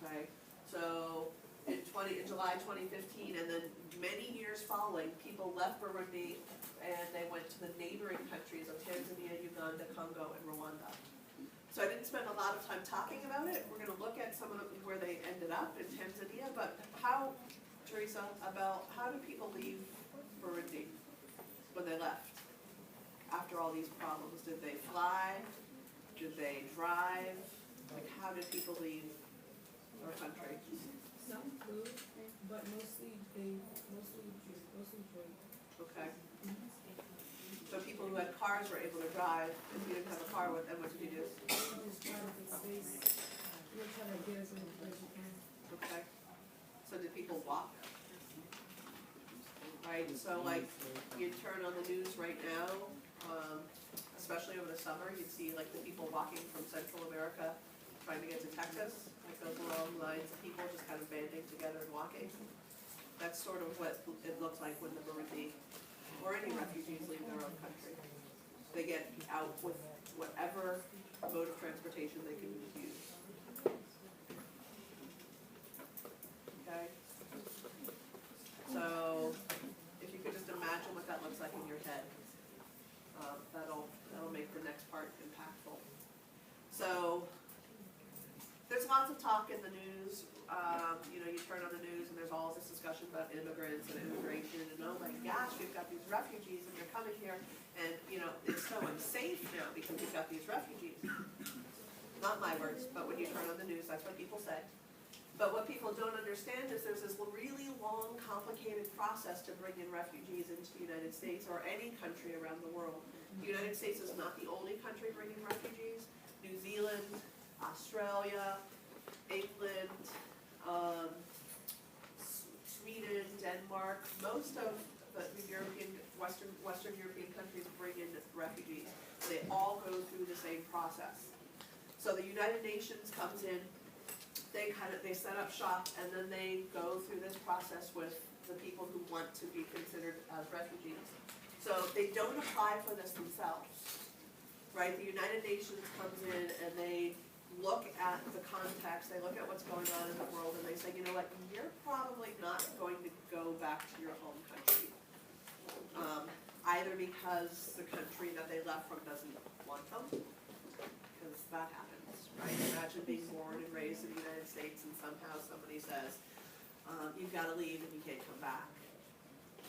okay? So in July 2015, and then many years following, people left Burundi and they went to the neighboring countries of Tanzania, Uganda, Congo, and Rwanda. So I didn't spend a lot of time talking about it. We're gonna look at some of where they ended up in Tanzania, but how, Teresa, about how do people leave Burundi when they left? After all these problems, did they fly? Did they drive? Like, how did people leave our country? Some flew, but mostly drove. Okay. So people who had cars were able to drive. If you didn't have a car, what did you do? Just try to get space. We're trying to get as many as we can. Okay. So did people walk? Right, so like, you turn on the news right now, especially over the summer, you'd see like the people walking from Central America trying to get to Texas, like those long lines of people just kind of banding together and walking. That's sort of what it looks like when the Burundi or any refugees leave their own country. They get out with whatever mode of transportation they can use. Okay? So, if you could just imagine what that looks like in your head, that'll make the next part impactful. So, there's lots of talk in the news. You turn on the news and there's all this discussion about immigrants and immigration and oh my gosh, we've got these refugees and they're coming here and it's so unsafe now because we've got these refugees. Not my words, but when you turn on the news, that's what people say. But what people don't understand is there's this really long, complicated process to bring in refugees into the United States or any country around the world. The United States is not the only country bringing refugees. New Zealand, Australia, England, Sweden, Denmark, most of the Western European countries bring in refugees. They all go through the same process. So the United Nations comes in, they set up shop, and then they go through this process with the people who want to be considered as refugees. So they don't apply for this themselves, right? The United Nations comes in and they look at the context, they look at what's going on in the world, and they say, you know what, you're probably not going to go back to your home country. Either because the country that they left from doesn't want them, because that happens, right? Imagine being born and raised in the United States and somehow somebody says, you've got to leave and you can't come back.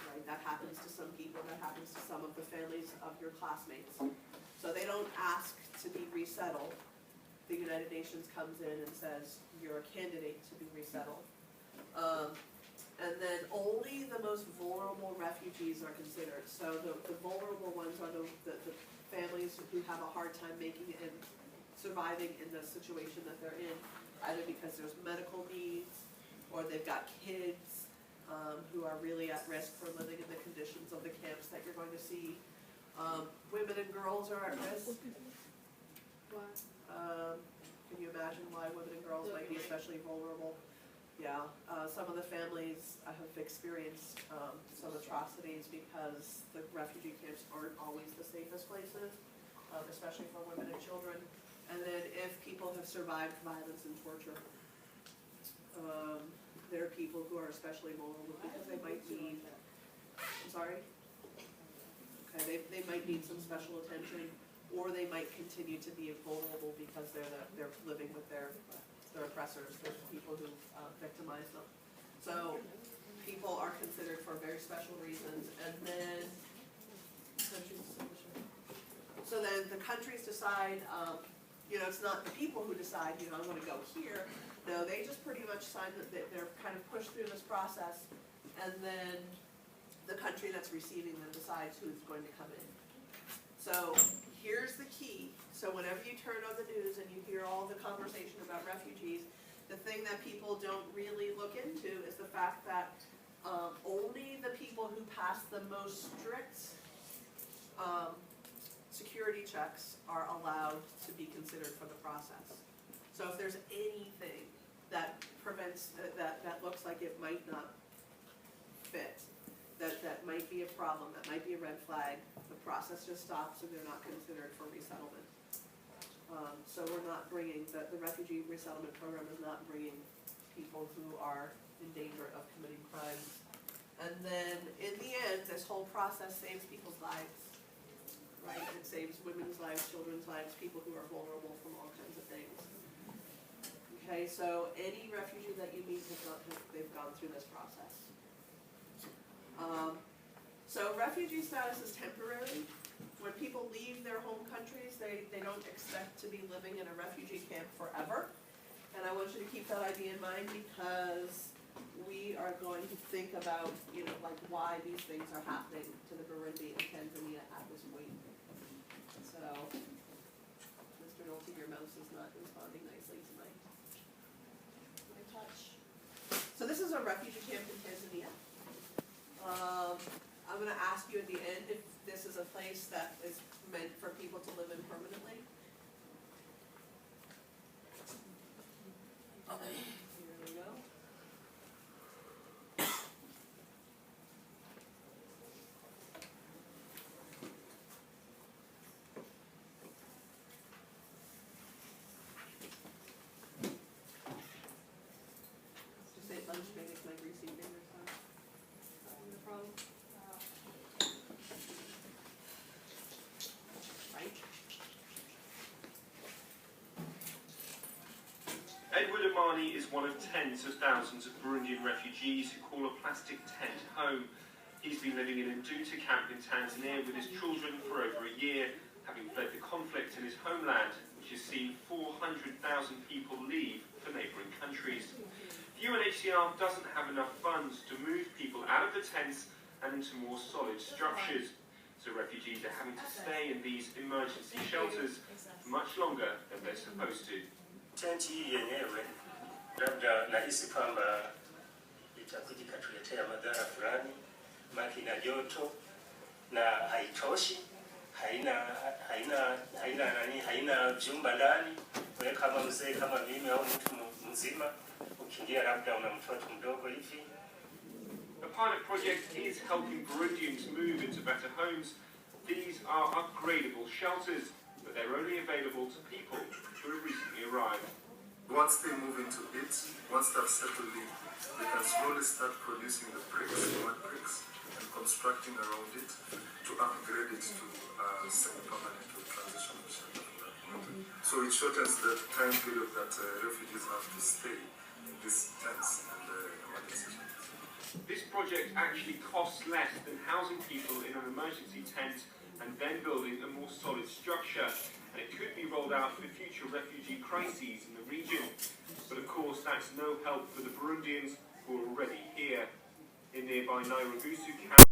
Right? That happens to some people, that happens to some of the families of your classmates. So they don't ask to be resettled. The United Nations comes in and says, you're a candidate to be resettled. And then only the most vulnerable refugees are considered. So the vulnerable ones are the families who have a hard time making it and surviving in the situation that they're in, either because there's medical needs or they've got kids who are really at risk for living in the conditions of the camps that you're going to see. Women and girls are at risk. Can you imagine why women and girls might be especially vulnerable? Yeah, some of the families have experienced some atrocities because the refugee camps aren't always the safest places, especially for women and children. And then if people have survived violence and torture, there are people who are especially vulnerable because they might need, I'm sorry? Okay, they might need some special attention, or they might continue to be vulnerable because they're living with their oppressors, the people who victimize them. So people are considered for very special reasons, and then so then the countries decide. It's not the people who decide. I want to go here. No, they just pretty much sign that they're kind of pushed through this process, and then the country that's receiving them decides who's going to come in. So here's the key. So whenever you turn on the news and you hear all the conversation about refugees, the thing that people don't really look into is the fact that only the people who pass the most strict security checks are allowed to be considered for the process. So if there's anything that prevents, that looks like it might not fit, that might be a problem, that might be a red flag, the process just stops and they're not considered for resettlement. So we're not bringing, the refugee resettlement program is not bringing people who are in danger of committing crimes. And then, in the end, this whole process saves people's lives, right? It saves women's lives, children's lives, people who are vulnerable from all kinds of things. Okay, so any refugee that you meet they've gone through this process. So refugee status is temporary. When people leave their home countries, they don't expect to be living in a refugee camp forever. And I want you to keep that idea in mind because we are going to think about, like why these things are happening to the Burundi and Tanzania at this point. So, Mr. Nolte, your mouse is not responding nicely tonight. My touch. So this is a refugee camp in Tanzania. I'm going to ask you at the end if this is a place that is meant for people to live in permanently. Here we go. Just say lunch maybe it's my greasy fingers. No problem. Right. Edward Amani is one of tens of thousands of Burundian refugees who call a plastic tent home. He's been living in a Nduta camp in Tanzania with his children for over a year, having fled the conflict in his homeland, which has seen 400,000 people leave for neighbouring countries. The UNHCR doesn't have enough funds to move people out of the tents and into more solid structures, so refugees are having to stay in these emergency shelters much longer than they're supposed to. Tenti hii yenyewe labda nahisi kwamba itakuja ikatuletea madhara fulani, maki na joto na haitoshi, haina vyumba ndani. Wewe kama mzee kama mimi au mtu mzima ukiingia labda una mtoto mdogo hivi. A pilot project is helping Burundians move into better homes. These are upgradable shelters, but they're only available to people who have recently arrived. Once they move into it, once they've settled in, they can slowly start producing the bricks, mud bricks, and constructing around it to upgrade it to semi-permanent or transitional shelter. So it shortens the time period that refugees have to stay in these tents and emergency shelters. This project actually costs less than housing people in an emergency tent and then building a more solid structure, and it could be rolled out for future refugee crises in the region. But of course, that's no help for the Burundians who are already here. In nearby Nairobi camp.